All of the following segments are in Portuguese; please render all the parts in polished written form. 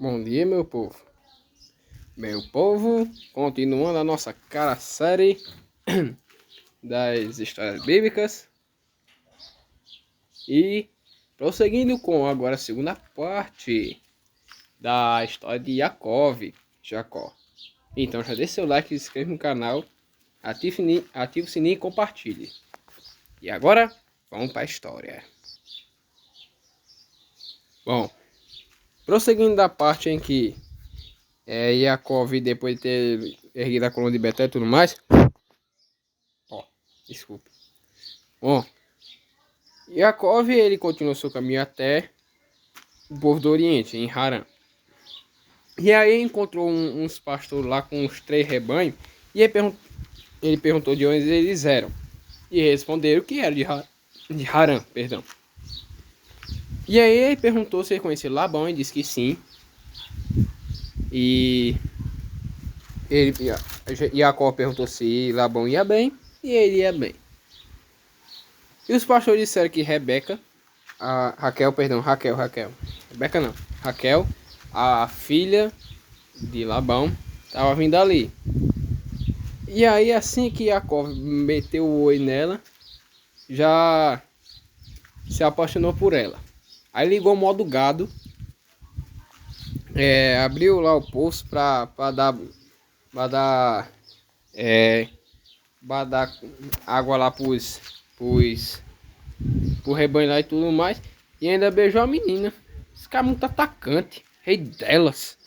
Bom dia, meu povo. Meu povo, continuando a nossa cara série das histórias bíblicas e prosseguindo com agora a segunda parte da história de Jacó. Então já deixe seu like, se inscreva no canal, ative o sininho e compartilhe. E agora, vamos para a história. Bom, prosseguindo da parte em que Jacó, depois de ter erguido a coluna de Betel e tudo mais. Desculpa. Bom, Yaakov, ele continuou seu caminho até o povo do Oriente, em Harã. E aí encontrou uns pastores lá com uns 3 rebanhos. E ele perguntou de onde eles eram. E responderam que era de Harã, perdão. E aí ele perguntou se ele conhecia Labão e disse que sim. E Jacó perguntou se Labão ia bem. E ele ia bem. E os pastores disseram que Raquel, Rebeca não, Raquel, a filha de Labão, estava vindo ali. E aí assim que Jacó meteu o olho nela, já se apaixonou por ela. Aí ligou o modo gado, abriu lá o poço para dar água lá pro rebanho lá e tudo mais. E ainda beijou a menina. Esse cara é muito atacante, rei delas.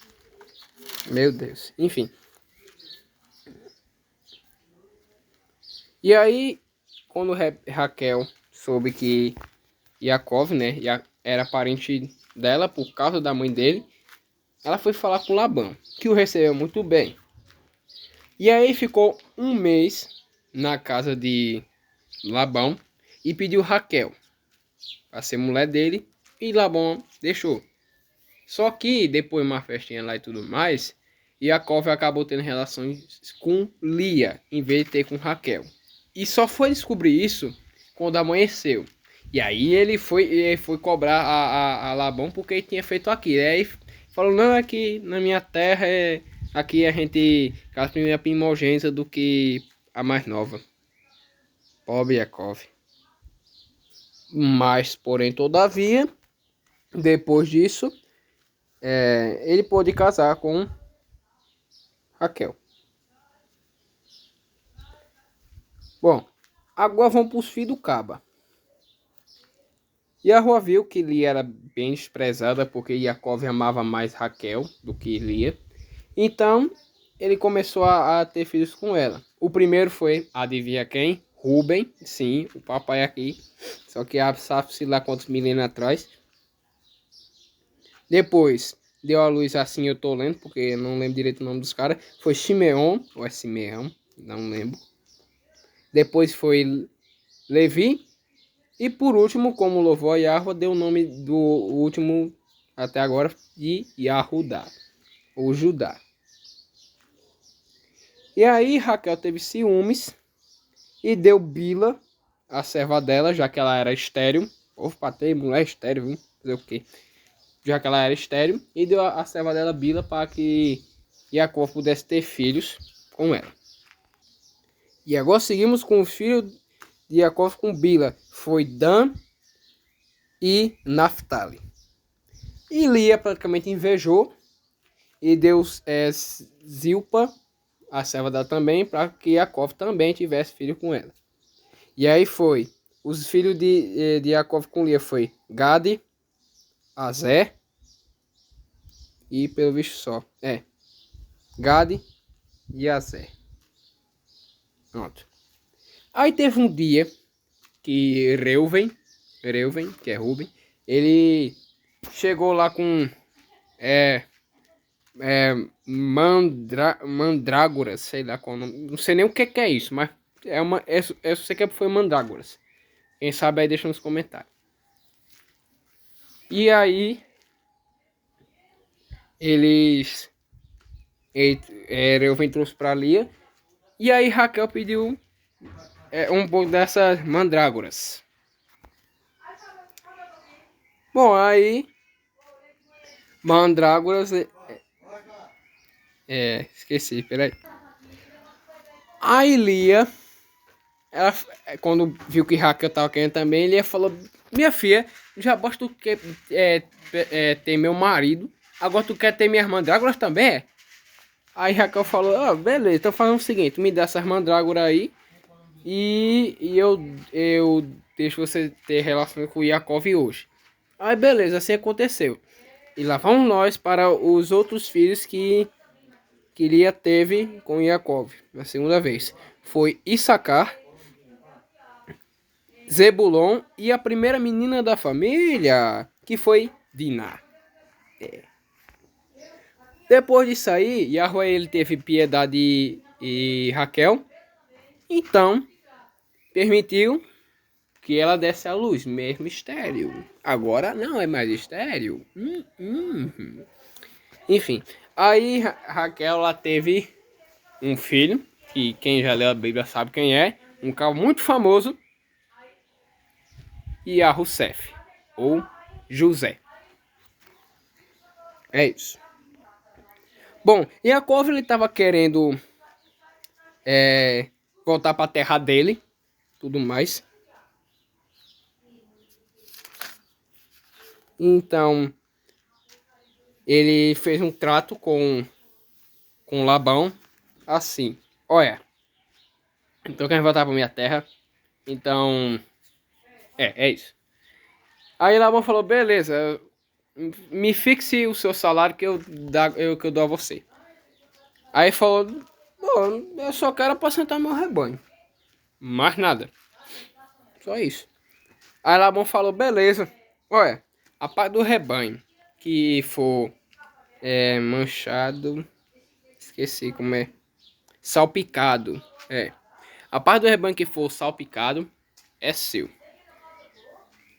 Meu Deus, enfim. E aí, quando Raquel soube que Yaakov, né, era parente dela por causa da mãe dele, ela foi falar com Labão, que o recebeu muito bem. E aí ficou um mês na casa de Labão e pediu Raquel para ser mulher dele, e Labão deixou. Só que depois de uma festinha lá e tudo mais, Yaakov acabou tendo relações com Lia, em vez de ter com Raquel. E só foi descobrir isso quando amanheceu. E aí ele foi cobrar a Labão porque ele tinha feito aquilo. Aí falou, não, aqui na minha terra aqui a gente casa a primogênita do que a mais nova. Pobre Yaakov. Mas, porém, todavia, depois disso, ele pôde casar com Raquel. Bom, agora vamos para os filhos do Caba. Yahua viu que Lia era bem desprezada porque Yaakov amava mais Raquel do que Lia. Então, ele começou a ter filhos com ela. O primeiro foi, adivinha quem? Ruben, sim, o papai aqui. Só que sabe-se lá quantos milênios atrás. Depois, deu a luz assim, eu tô lendo, porque não lembro direito o nome dos caras. Foi Simeon, ou é Simeão, não lembro. Depois foi Levi. E por último, como louvou a Yahweh, deu o nome do último até agora de Yahudá, ou Judá. E aí Raquel teve ciúmes e deu Bila, a serva dela, já que ela era estéril. Povo pra ter mulher estéril, viu? Fazer o quê? Já que ela era estéril, e deu a serva dela Bila para que Jacó pudesse ter filhos com ela. E agora seguimos com o filho de Jacó com Bila. Foi Dan e Naphtali. E Lia praticamente invejou e deu Zilpa, a serva dela também, para que Jacó também tivesse filho com ela. E aí foi, os filhos de Jacó com Lia foi Gade, Azé e pelo visto só, Gade e Azé. Pronto. Aí teve um dia que Reuven, que é Ruben, ele chegou lá com mandrágoras, sei lá qual nome, não sei nem o que é isso, mas eu sei que foi mandrágoras. Quem sabe aí deixa nos comentários. E aí Reuven trouxe para Lia, e aí Raquel pediu um pouco dessas mandrágoras. Bom, aí Mandrágoras. Esqueci, peraí. A Lia, ela, quando viu que Raquel tava querendo também, Lia falou: Minha filha, já basta tu quer ter meu marido, agora tu quer ter minhas mandrágoras também? Aí Raquel falou: beleza, então faz o seguinte: me dá essas mandrágoras aí e eu deixo você ter relação com o Yaakov hoje. Aí beleza, assim aconteceu. E lá vamos nós para os outros filhos que Lia teve com Yaakov, na segunda vez. Foi Issacar, Zebulon e a primeira menina da família, que foi Diná. Depois disso aí, Yahweh ele teve piedade e Raquel, então permitiu que ela desse à luz, mesmo estéril. Agora não é mais estéril. Enfim, aí Raquel ela teve um filho, que quem já leu a Bíblia sabe quem é, um cara muito famoso, Yahussef, ou José. É isso. Bom, Yaakov ele estava querendo voltar para a terra dele, tudo mais. Então, ele fez um trato com Labão, assim, olha, então quero voltar para minha terra, então, é isso. Aí Labão falou, beleza, me fixe o seu salário que que eu dou a você. Aí falou, bom, eu só quero apacentar meu rebanho, mais nada, só isso. Aí Labão falou, beleza, olha, a parte do rebanho que for manchado, esqueci como é, salpicado, a parte do rebanho que for salpicado é seu.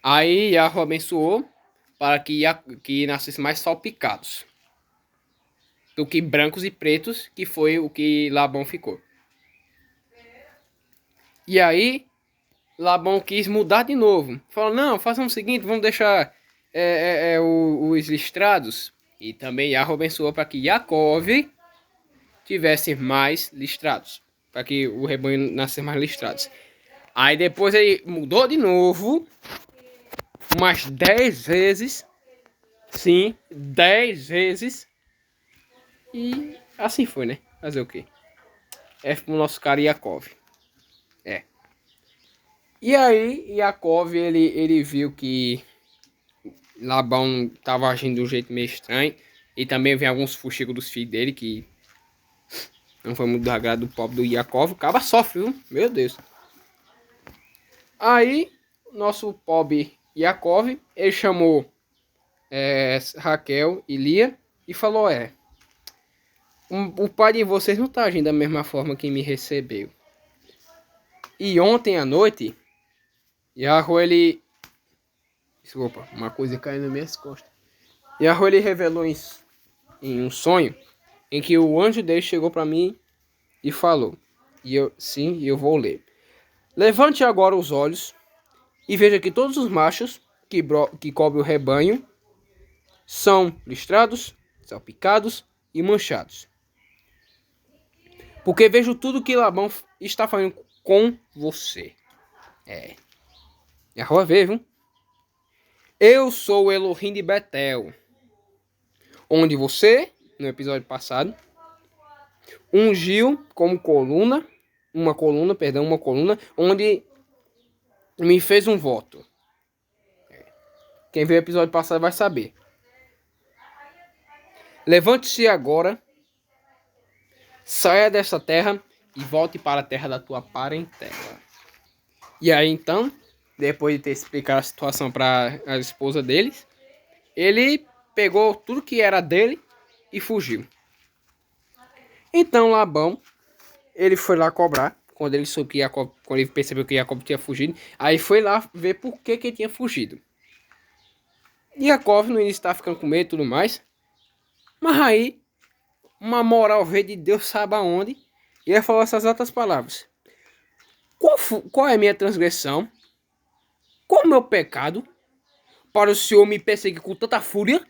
Aí Yahweh abençoou para que nascesse mais salpicados do que brancos e pretos, que foi o que Labão ficou. E aí Labão quis mudar de novo. Falou, não, façam o seguinte, vamos deixar os listrados. E também Yahweh abençoou para que Yaakov tivesse mais listrados. Para que o rebanho nascesse mais listrados. Aí depois ele mudou de novo. Umas 10 vezes. Sim, 10 vezes. E assim foi, né? Fazer o quê? É pro nosso cara Yaakov. E aí, Yaakov, ele viu que Labão tava agindo de um jeito meio estranho. E também vem alguns fuxigos dos filhos dele, que não foi muito do agrado do pobre do Yaakov. O cara sofre, viu? Meu Deus. Aí, nosso pobre Yaakov, ele chamou Raquel e Lia e falou, o pai de vocês não tá agindo da mesma forma que me recebeu. E ontem à noite, Yahweh ele... Desculpa, uma coisa caiu nas minhas costas. Yahweh ele revelou em um sonho em que o anjo dele chegou para mim e falou. E eu vou ler. Levante agora os olhos e veja que todos os machos que cobrem o rebanho são listrados, salpicados e manchados. Porque vejo tudo que Labão está fazendo com você. Yahweh vê, viu? Eu sou o Elohim de Betel. Onde você, no episódio passado, ungiu como coluna, uma coluna, onde me fez um voto. Quem viu o episódio passado vai saber. Levante-se agora, saia dessa terra e volte para a terra da tua parentela. E aí então, depois de ter explicado a situação para a esposa deles, ele pegou tudo que era dele e fugiu. Então Labão, ele foi lá cobrar, quando ele soube que Jacob, quando ele percebeu que Jacob tinha fugido, aí foi lá ver por que ele tinha fugido. E Jacob no início estava ficando com medo e tudo mais, mas aí, uma moral veio de Deus sabe aonde, e ele falou essas outras palavras. Qual é a minha transgressão? Qual é o meu pecado? Para o Senhor me perseguir com tanta fúria?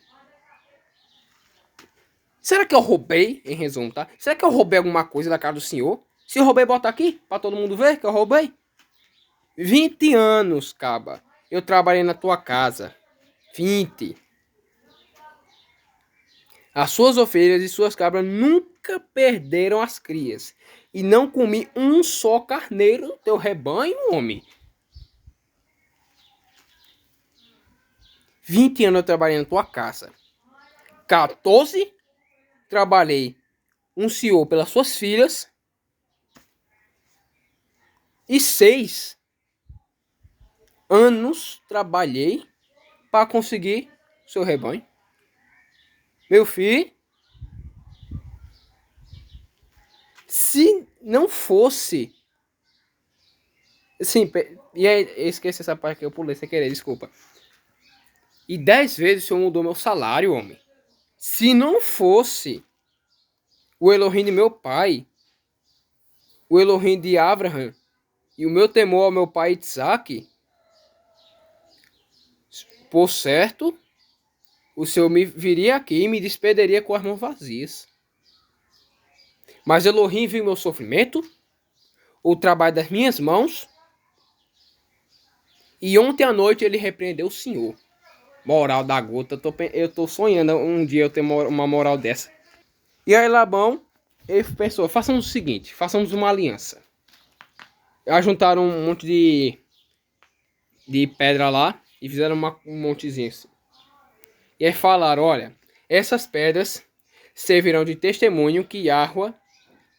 Será que eu roubei, em resumo, tá? Será que eu roubei alguma coisa da casa do senhor? Se eu roubei, bota aqui, pra todo mundo ver que eu roubei. 20 anos, caba. Eu trabalhei na tua casa. 20. As suas ovelhas e suas cabras nunca perderam as crias. E não comi um só carneiro do teu rebanho, homem. 20 anos eu trabalhei na tua casa. 14 trabalhei um senhor pelas suas filhas. E 6 anos trabalhei para conseguir seu rebanho. Meu filho, se não fosse. Sim, e aí, esqueci essa parte que eu pulei sem querer, desculpa. E 10 vezes o senhor mudou meu salário, homem. Se não fosse o Elohim de meu pai, o Elohim de Abraham e o meu temor ao meu pai Isaac, por certo, o senhor me viria aqui e me despediria com as mãos vazias. Mas Elohim viu meu sofrimento, o trabalho das minhas mãos, e ontem à noite ele repreendeu o senhor. Moral da gota, eu tô sonhando um dia eu ter uma moral dessa. E aí Labão, ele pensou, façamos o seguinte, façamos uma aliança. Ajuntaram um monte de pedra lá e fizeram um montezinho assim. E aí falaram, olha, essas pedras servirão de testemunho que Yahweh,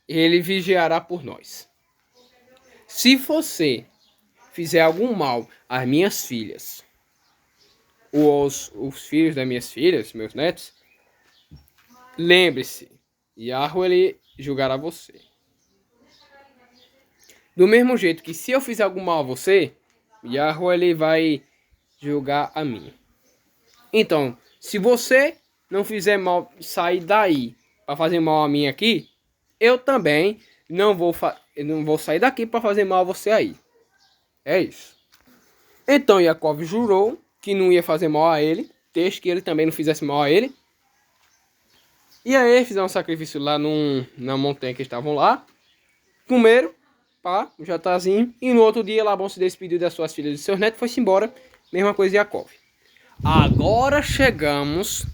ele vigiará por nós. Se você fizer algum mal às minhas filhas, ou os filhos das minhas filhas, meus netos, lembre-se, Yahweh ele julgará você. Do mesmo jeito que se eu fizer algum mal a você, Yahweh ele vai julgar a mim. Então, se você não fizer mal, sair daí para fazer mal a mim aqui, eu também não vou sair daqui para fazer mal a você aí. É isso. Então Yaakov jurou que não ia fazer mal a ele, desde que ele também não fizesse mal a ele. E aí fizeram um sacrifício lá na montanha que estavam lá. Comeram, pá, um jantarzinho. E no outro dia Labão se despediu das suas filhas e de seus netos e foi-se embora. Mesma coisa de Yaakov. Agora chegamos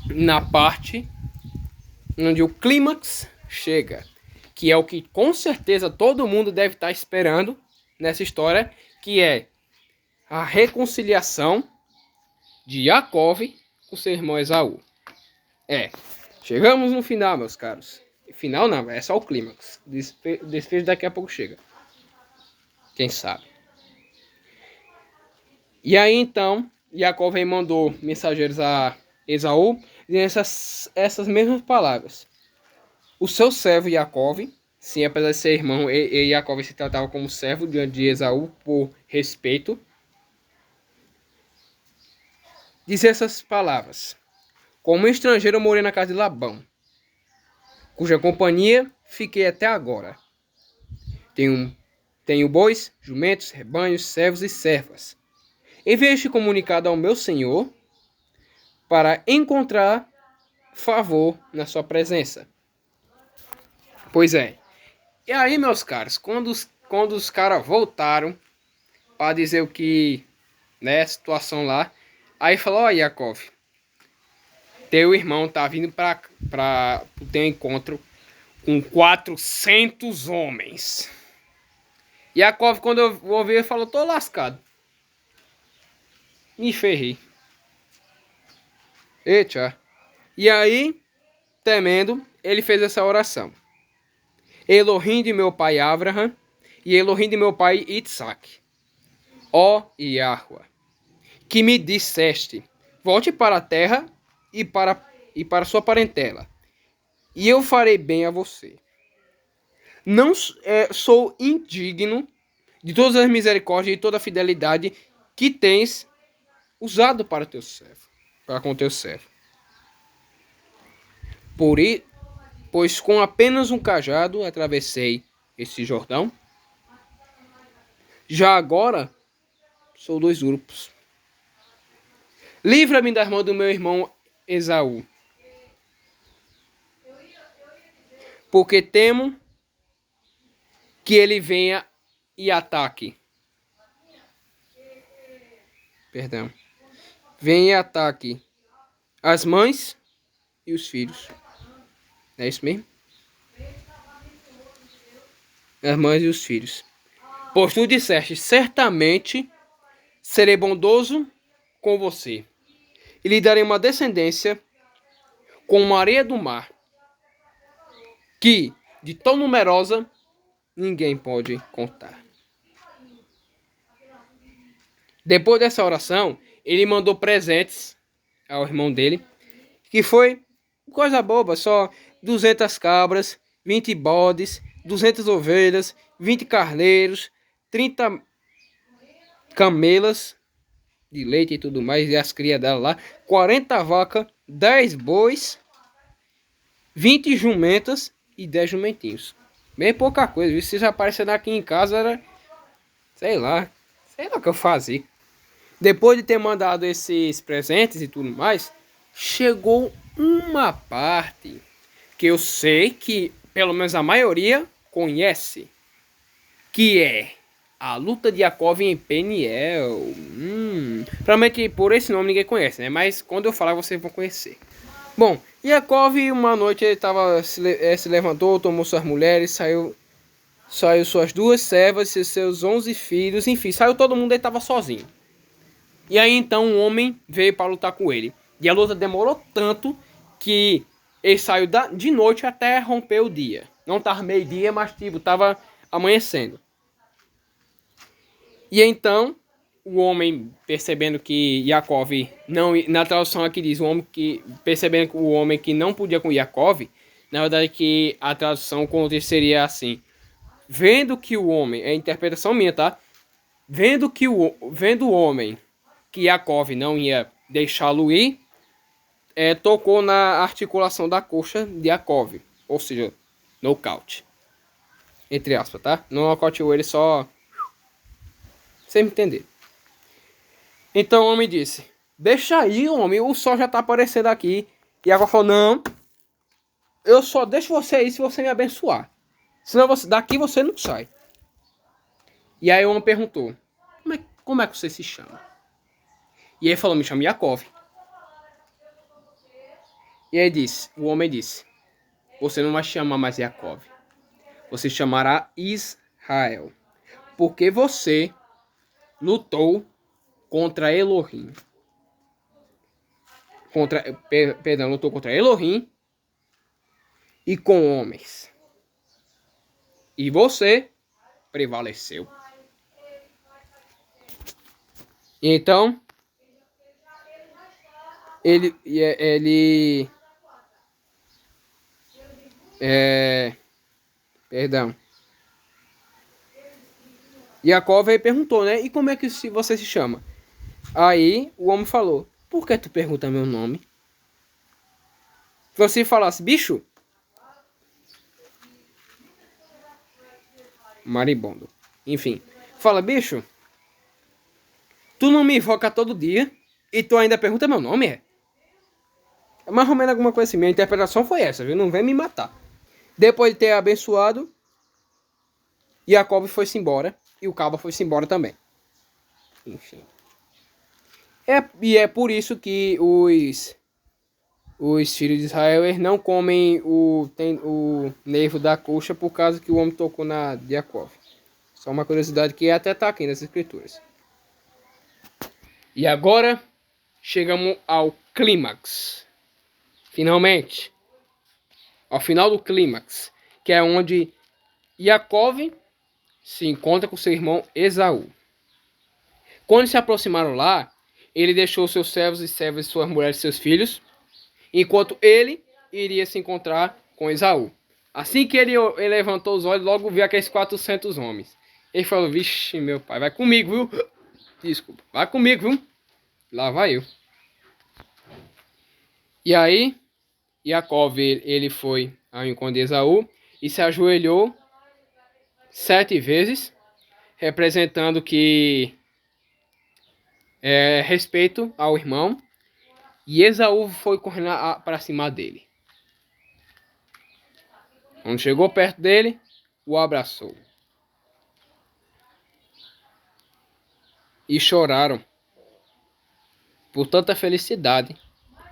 na parte onde o clímax chega. Que é o que com certeza todo mundo deve estar esperando nessa história. Que é a reconciliação de Yaakov com seu irmão Esaú. Chegamos no final, meus caros. Final não, é só o clímax. Desfecho daqui a pouco chega. Quem sabe. E aí então, Yaakov mandou mensageiros a Esaú, dizendo essas mesmas palavras. O seu servo Yaakov, sim, apesar de ser irmão, e Yaakov se tratava como servo diante de Esaú por respeito, diz essas palavras. Como estrangeiro eu morei na casa de Labão, cuja companhia fiquei até agora. Tenho bois, jumentos, rebanhos, servos e servas. Enviei este comunicado ao meu senhor para encontrar favor na sua presença. Pois é. E aí, meus caros, quando os caras voltaram para dizer o que, né, a situação lá, aí falou, ó, Yaakov, teu irmão tá vindo para o teu encontro com 400 homens. Yaakov, quando eu ouvi, ele falou, tô lascado. Me ferrei. Eita. E aí, temendo, ele fez essa oração. Elohim de meu pai Abraham e Elohim de meu pai Isaac. Ó Yahweh, que me disseste, volte para a terra e para sua parentela, e eu farei bem a você. Não sou indigno de todas as misericórdias e toda a fidelidade que tens usado para teu servo, para com teu servo. Pois com apenas um cajado atravessei esse Jordão. Já agora sou 2 grupos. Livra-me das mãos do meu irmão Esaú. porque temo que ele venha e ataque. Perdão. Venha e ataque as mães e os filhos. É isso mesmo? As mães e os filhos. Pois tu disseste, certamente serei bondoso com você, e lhe darei uma descendência como a areia do mar, que de tão numerosa ninguém pode contar. Depois dessa oração, ele mandou presentes ao irmão dele, que foi coisa boba, só 200 cabras, 20 bodes, 200 ovelhas, 20 carneiros, 30 camelas de leite e tudo mais, e as crias dela lá, 40 vacas, 10 bois, 20 jumentas e 10 jumentinhos. Bem pouca coisa, viu? Se já aparecendo aqui em casa era, sei lá o que eu fazia. Depois de ter mandado esses presentes e tudo mais, chegou uma parte que eu sei que pelo menos a maioria conhece, que é a luta de Iakov em Peniel. Provavelmente por esse nome ninguém conhece, né? Mas quando eu falar vocês vão conhecer. Bom, Iakov uma noite ele se levantou, tomou suas mulheres, saiu suas 2 servas e seus 11 filhos, enfim, saiu todo mundo, ele estava sozinho. E aí então um homem veio para lutar com ele. E a luta demorou tanto que ele saiu de noite até romper o dia. Não tava meio-dia, mas tipo, tava amanhecendo. E então o homem, percebendo que Iakov não, na tradução aqui diz o homem que percebendo que o homem que não podia com Iakov, na verdade que a tradução seria assim: vendo que o homem, é a interpretação minha, tá? Vendo o homem que Iakov não ia deixá-lo ir, tocou na articulação da coxa de Iakov, ou seja, nocaute. Entre aspas, tá? Não nocauteou ele, só... Sem me entender. Então o homem disse, deixa aí, homem, o sol já tá aparecendo aqui. E Iakov falou, não, eu só deixo você aí se você me abençoar. Senão daqui você não sai. E aí o homem perguntou, como é que você se chama? E ele falou, me chamo Iakov. E aí o homem disse, você não vai chamar mais Iakov. Você chamará Israel. Porque você lutou contra Elohim. Lutou contra Elohim e com homens. E você prevaleceu. Então, perdão. Iakov aí perguntou, né? E como é que você se chama? Aí o homem falou, por que tu pergunta meu nome? Se você falasse, bicho, maribondo. Enfim, fala, bicho, tu não me invoca todo dia e tu ainda pergunta meu nome, é? É mais ou menos alguma coisa assim. Minha interpretação foi essa, viu? Não vem me matar. Depois de ter abençoado, Jacob foi-se embora e o cabo foi-se embora também. Enfim. E é por isso que os filhos de Israel eles não comem o nervo da coxa por causa que o homem tocou na de Jacob. Só uma curiosidade que até está aqui nas escrituras. E agora chegamos ao clímax. Finalmente. Ao final do clímax. Que é onde Jacob se encontra com seu irmão Esaú. Quando se aproximaram lá, ele deixou seus servos e servas, suas mulheres e seus filhos, enquanto ele iria se encontrar com Esaú. Assim que ele levantou os olhos, logo viu aqueles 400 homens. Ele falou, vixe, meu pai, vai comigo, viu? Desculpa, vai comigo, viu? Lá vai eu. E aí, Jacob, ele foi ao encontro de Esaú e se ajoelhou 7 vezes, representando que respeito ao irmão. E Esaú foi correndo para cima dele. Quando chegou perto dele, o abraçou. E choraram por tanta felicidade,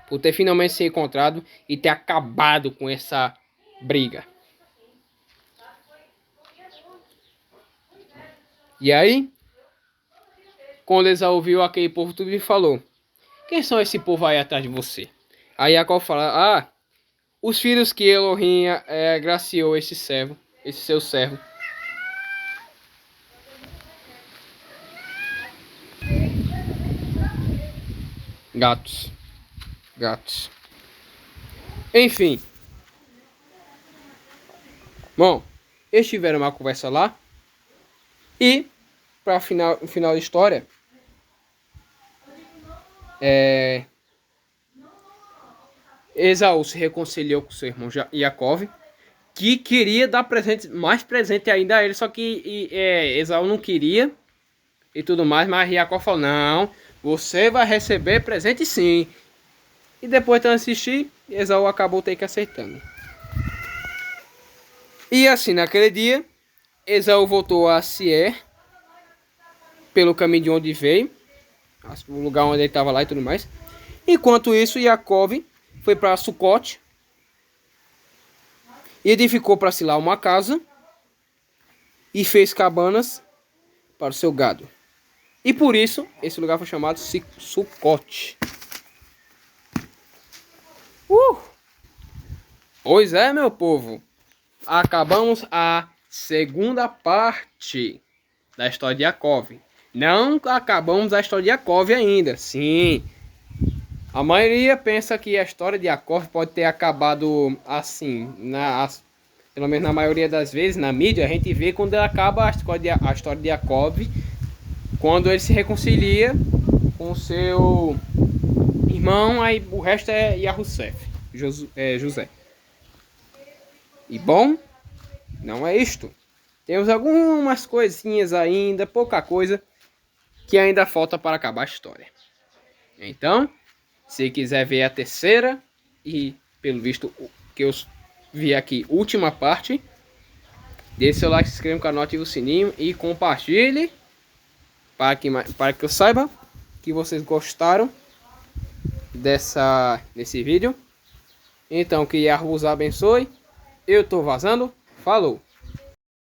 por ter finalmente se encontrado e ter acabado com essa briga. E aí, quando Esaú viu aquele povo tudo e falou: quem são esse povo aí atrás de você? Aí Jacó fala: ah, os filhos que Elohim agraciou esse servo, esse seu servo. Gatos. Gatos. Enfim. Bom, eles tiveram uma conversa lá. E, para o final da história, Esaú se reconciliou com seu irmão Jacó, que queria dar presente, mais presente ainda a ele, só que Esaú não queria e tudo mais, mas Jacó falou: não, você vai receber presente sim. E depois de assistir, Esaú acabou ter que aceitando. E assim, naquele dia, Esaú voltou a Seir, pelo caminho de onde veio, o lugar onde ele estava lá e tudo mais. Enquanto isso, Jacó foi para Sucote e edificou para si lá uma casa e fez cabanas para o seu gado. E por isso, esse lugar foi chamado Sucote. Pois é, meu povo. Acabamos a segunda parte da história de Jacó. Não acabamos a história de Jacó ainda. Sim. A maioria pensa que a história de Jacó pode ter acabado assim. Pelo menos na maioria das vezes, na mídia, a gente vê quando acaba a história de Jacó, quando ele se reconcilia com seu irmão, aí o resto é Yahussef, José. E bom, não é isto. Temos algumas coisinhas ainda, pouca coisa, que ainda falta para acabar a história. Então, se quiser ver a terceira e, pelo visto, que eu vi aqui, última parte, deixe seu like, se inscreva no canal, ative o sininho e compartilhe para que eu saiba que vocês gostaram desse vídeo. Então, que Yahweh os abençoe. Eu tô vazando. Falou!